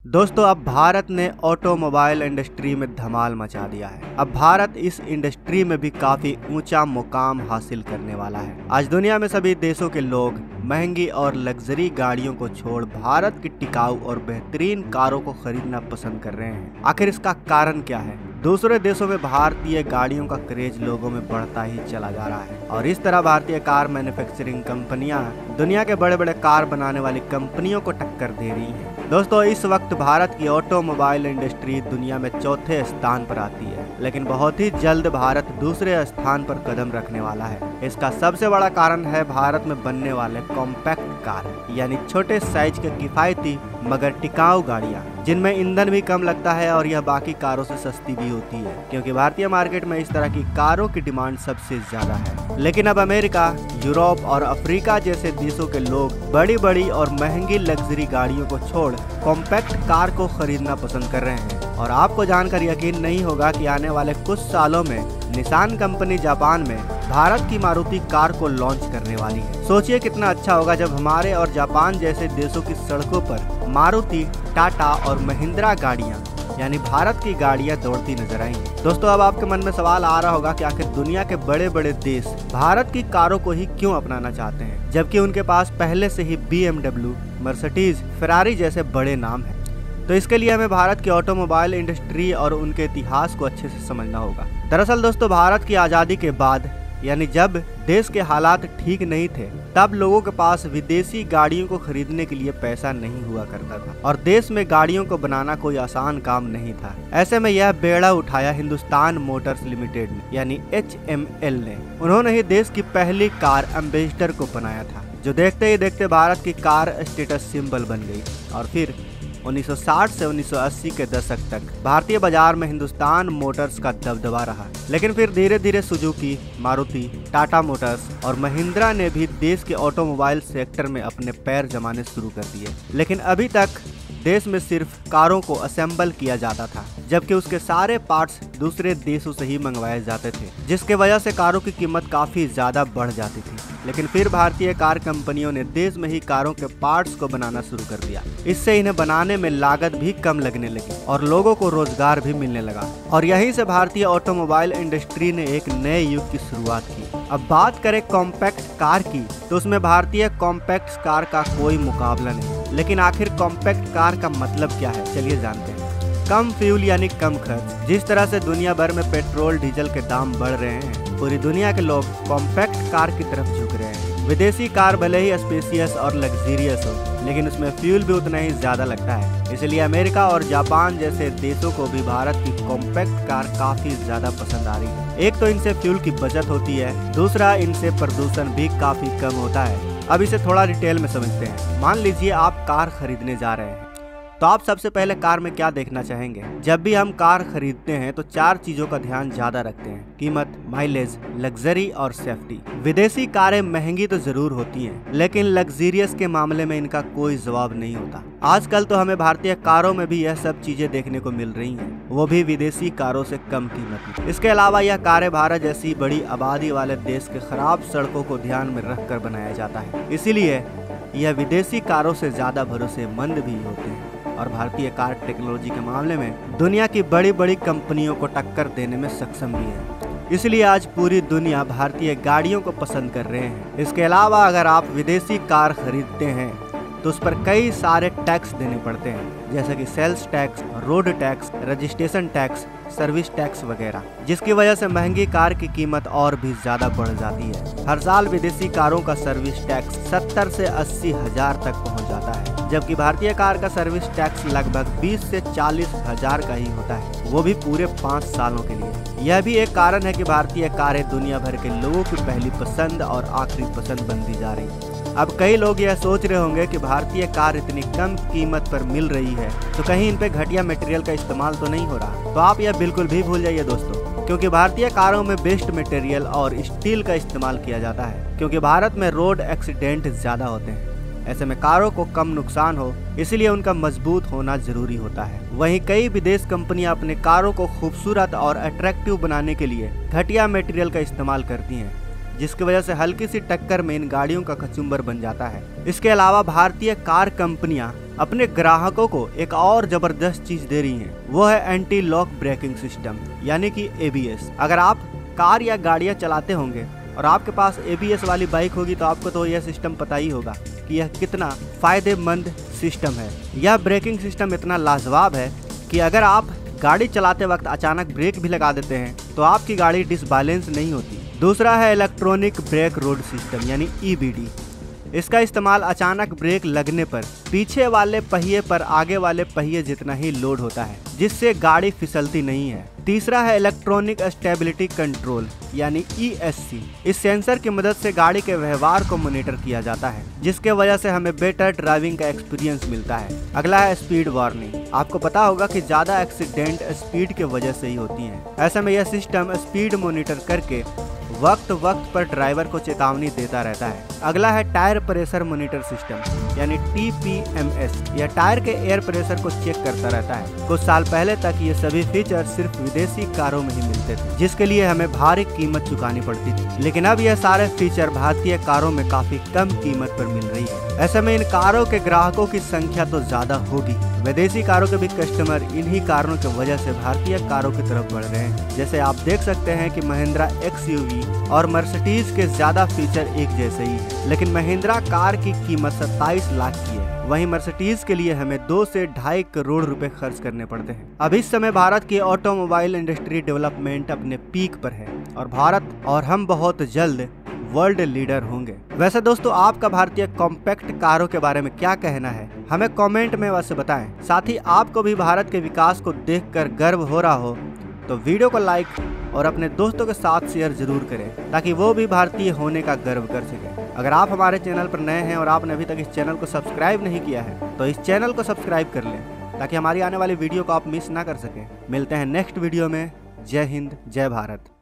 दोस्तों अब भारत ने ऑटोमोबाइल इंडस्ट्री में धमाल मचा दिया है। अब भारत इस इंडस्ट्री में भी काफी ऊंचा मुकाम हासिल करने वाला है। आज दुनिया में सभी देशों के लोग महंगी और लग्जरी गाड़ियों को छोड़ भारत की टिकाऊ और बेहतरीन कारों को खरीदना पसंद कर रहे हैं। आखिर इसका कारण क्या है? दूसरे देशों में भारतीय गाड़ियों का क्रेज लोगों में बढ़ता ही चला जा रहा है और इस तरह भारतीय कार मैन्युफैक्चरिंग कंपनियां दुनिया के बड़े बड़े कार बनाने वाली कंपनियों को टक्कर दे रही हैं। दोस्तों इस वक्त भारत की ऑटोमोबाइल इंडस्ट्री दुनिया में चौथे स्थान पर आती है, लेकिन बहुत ही जल्द भारत दूसरे स्थान पर कदम रखने वाला है। इसका सबसे बड़ा कारण है भारत में बनने वाले कॉम्पैक्ट कार, यानी छोटे साइज के किफायती मगर टिकाऊ गाड़ियाँ जिनमें ईंधन भी कम लगता है और यह बाकी कारों से सस्ती भी होती है, क्योंकि भारतीय मार्केट में इस तरह की कारों की डिमांड सबसे ज्यादा है। लेकिन अब अमेरिका, यूरोप और अफ्रीका जैसे देशों के लोग बड़ी बड़ी और महंगी लग्जरी गाड़ियों को छोड़ कॉम्पैक्ट कार को खरीदना पसंद कर रहे हैं। और आपको जानकर यकीन नहीं होगा कि आने वाले कुछ सालों में निसान कंपनी जापान में भारत की मारुति कार को लॉन्च करने वाली है। सोचिए कितना अच्छा होगा जब हमारे और जापान जैसे देशों की सड़कों पर मारुति, टाटा और महिंद्रा गाड़ियां यानी भारत की गाड़ियां दौड़ती नजर आएंगी। दोस्तों अब आपके मन में सवाल आ रहा होगा कि आखिर दुनिया के बड़े बड़े देश भारत की कारों को ही क्यों अपनाना चाहते हैं, जबकि उनके पास पहले से ही BMW, मर्सिडीज, फेरारी जैसे बड़े नाम हैं। तो इसके लिए हमें भारत की ऑटोमोबाइल इंडस्ट्री और उनके इतिहास को अच्छे से समझना होगा। दरअसल दोस्तों भारत की आज़ादी के बाद यानी जब देश के हालात ठीक नहीं थे, तब लोगों के पास विदेशी गाड़ियों को खरीदने के लिए पैसा नहीं हुआ करता था और देश में गाड़ियों को बनाना कोई आसान काम नहीं था। ऐसे में यह बेड़ा उठाया हिंदुस्तान मोटर्स लिमिटेड ने यानी HML ने। उन्होंने ही देश की पहली कार एम्बेसडर को बनाया था, जो देखते ही देखते भारत की कार स्टेटस सिंबल बन गई और फिर 1960 से 1980 के दशक तक भारतीय बाजार में हिंदुस्तान मोटर्स का दबदबा रहा। लेकिन फिर धीरे धीरे सुजुकी, मारुति, टाटा मोटर्स और महिंद्रा ने भी देश के ऑटोमोबाइल सेक्टर में अपने पैर जमाने शुरू कर दिए। लेकिन अभी तक देश में सिर्फ कारों को असेंबल किया जाता था, जबकि उसके सारे पार्ट्स दूसरे देशों से ही मंगवाए जाते थे, जिसके वजह से कारों की कीमत काफी ज्यादा बढ़ जाती थी। लेकिन फिर भारतीय कार कंपनियों ने देश में ही कारों के पार्ट्स को बनाना शुरू कर दिया। इससे इन्हें बनाने में लागत भी कम लगने लगी और लोगों को रोजगार भी मिलने लगा और यहीं से भारतीय ऑटोमोबाइल इंडस्ट्री ने एक नए युग की शुरुआत की। अब बात करें कॉम्पैक्ट कार की, तो उसमें भारतीय कॉम्पैक्ट कार का कोई मुकाबला नहीं। लेकिन आखिर कॉम्पैक्ट कार का मतलब क्या है, चलिए जानते हैं। कम फ्यूल यानी कम खर्च। जिस तरह से दुनिया भर में पेट्रोल डीजल के दाम बढ़ रहे हैं, पूरी दुनिया के लोग कॉम्पैक्ट कार की तरफ झुक रहे हैं। विदेशी कार भले ही स्पेशियस और लग्जरियस हो, लेकिन उसमें फ्यूल भी उतना ही ज्यादा लगता है। इसलिए अमेरिका और जापान जैसे देशों को भी भारत की कॉम्पैक्ट कार काफी ज्यादा पसंद आ रही है। एक तो इनसे फ्यूल की बचत होती है, दूसरा इनसे प्रदूषण भी काफी कम होता है। अब इसे थोड़ा डिटेल में समझते हैं। मान लीजिए आप कार खरीदने जा रहे हैं, तो आप सबसे पहले कार में क्या देखना चाहेंगे? जब भी हम कार खरीदते हैं तो 4 चीजों का ध्यान ज्यादा रखते हैं: कीमत, माइलेज, लग्जरी और सेफ्टी। विदेशी कारें महंगी तो जरूर होती हैं, लेकिन लग्जरियस के मामले में इनका कोई जवाब नहीं होता। आजकल तो हमें भारतीय कारों में भी यह सब चीजें देखने को मिल रही हैं, वो भी विदेशी कारों से कम कीमत में। इसके अलावा यह कारें भारत जैसी बड़ी आबादी वाले देश के खराब सड़कों को ध्यान में रखकर बनाया जाता है, इसीलिए यह विदेशी कारों से ज्यादा भरोसेमंद भी होते हैं और भारतीय कार टेक्नोलॉजी के मामले में दुनिया की बड़ी बड़ी कंपनियों को टक्कर देने में सक्षम भी है। इसलिए आज पूरी दुनिया भारतीय गाड़ियों को पसंद कर रहे हैं। इसके अलावा अगर आप विदेशी कार खरीदते हैं तो उस पर कई सारे टैक्स देने पड़ते हैं, जैसे कि sales tax, road tax, registration tax, service tax वगैरह, जिसकी वजह से महंगी कार की कीमत और भी ज्यादा बढ़ जाती है। हर साल विदेशी कारों का सर्विस टैक्स 70 से 80 हजार तक पहुंच जाता है, जबकि भारतीय कार का सर्विस टैक्स लगभग 20 से 40 हजार का ही होता है, वो भी पूरे 5 सालों के लिए। यह भी एक कारण है कि भारतीय कारें दुनिया भर के लोगों की पहली पसंद और आखिरी पसंद बनती जा रही है। अब कई लोग यह सोच रहे होंगे कि भारतीय कार इतनी कम कीमत पर मिल रही है तो कहीं इन पे घटिया मटेरियल का इस्तेमाल तो नहीं हो रहा। तो आप यह बिल्कुल भी भूल जाइए दोस्तों, क्योंकि भारतीय कारों में बेस्ट मटेरियल और स्टील का इस्तेमाल किया जाता है, क्योंकि भारत में रोड एक्सीडेंट ज्यादा होते हैं। ऐसे में कारों को कम नुकसान हो, इसलिए उनका मजबूत होना जरूरी होता है। वहीं कई विदेश कंपनियां अपने कारों को खूबसूरत और अट्रैक्टिव बनाने के लिए घटिया मटेरियल का इस्तेमाल करती हैं, जिसकी वजह से हल्की सी टक्कर में इन गाड़ियों का कचुम्बर बन जाता है। इसके अलावा भारतीय कार कंपनियां अपने ग्राहकों को एक और जबरदस्त चीज दे रही हैं, वो है एंटी लॉक ब्रेकिंग सिस्टम यानी कि ABS। अगर आप कार या गाड़ियां चलाते होंगे और आपके पास ABS वाली बाइक होगी तो आपको तो यह सिस्टम पता ही होगा कि यह कितना फायदेमंद सिस्टम है। यह ब्रेकिंग सिस्टम इतना लाजवाब है कि अगर आप गाड़ी चलाते वक्त अचानक ब्रेक भी लगा देते हैं तो आपकी गाड़ी डिसबैलेंस नहीं होती। दूसरा है इलेक्ट्रॉनिक ब्रेक रोड सिस्टम यानी EBD। इसका इस्तेमाल अचानक ब्रेक लगने पर पीछे वाले पहिए पर आगे वाले पहिए जितना ही लोड होता है, जिससे गाड़ी फिसलती नहीं है। तीसरा है इलेक्ट्रॉनिक स्टेबिलिटी कंट्रोल यानी ESC। इस सेंसर की मदद से गाड़ी के व्यवहार को मॉनिटर किया जाता है, जिसके वजह से हमें बेटर ड्राइविंग का एक्सपीरियंस मिलता है। अगला है स्पीड वार्निंग। आपको पता होगा कि ज्यादा एक्सीडेंट स्पीड के वजह से ही होती हैं। ऐसे में यह सिस्टम स्पीड मॉनिटर करके वक्त पर ड्राइवर को चेतावनी देता रहता है। अगला है टायर प्रेशर मॉनिटर सिस्टम यानी TPMS। यह टायर के एयर प्रेशर को चेक करता रहता है। कुछ साल पहले तक ये सभी फीचर सिर्फ विदेशी कारों में ही मिलते थे, जिसके लिए हमें भारी कीमत चुकानी पड़ती थी, लेकिन अब यह सारे फीचर भारतीय कारों में काफी कम कीमत पर मिल रही है। ऐसे में इन कारों के ग्राहकों की संख्या तो ज्यादा होगी। विदेशी कारों के भी कस्टमर इन्हीं कारणों की वजह से भारतीय कारों की तरफ बढ़ रहे हैं। जैसे आप देख सकते हैं कि महिंद्रा XUV और मर्सिडीज के ज्यादा फीचर एक जैसे ही है, लेकिन महिंद्रा कार की कीमत 27 लाख की है। वहीं मर्सिडीज के लिए हमें 2 से 2.5 करोड़ रुपए खर्च करने पड़ते हैं। अब इस समय भारत की ऑटोमोबाइल इंडस्ट्री डेवलपमेंट अपने पीक पर है और भारत और हम बहुत जल्द वर्ल्ड लीडर होंगे। वैसे दोस्तों, आपका भारतीय कॉम्पैक्ट कारों के बारे में क्या कहना है, हमें कमेंट में वैसे बताएं। साथ ही आपको भी भारत के विकास को देखकर गर्व हो रहा हो तो वीडियो को लाइक और अपने दोस्तों के साथ शेयर जरूर करें, ताकि वो भी भारतीय होने का गर्व कर सकें। अगर आप हमारे चैनल पर नए हैं और आपने अभी तक इस चैनल को सब्सक्राइब नहीं किया है तो इस चैनल को सब्सक्राइब कर लें, ताकि हमारी आने वाली वीडियो को आप मिस ना कर सकें। मिलते हैं नेक्स्ट वीडियो में। जय हिंद, जय भारत।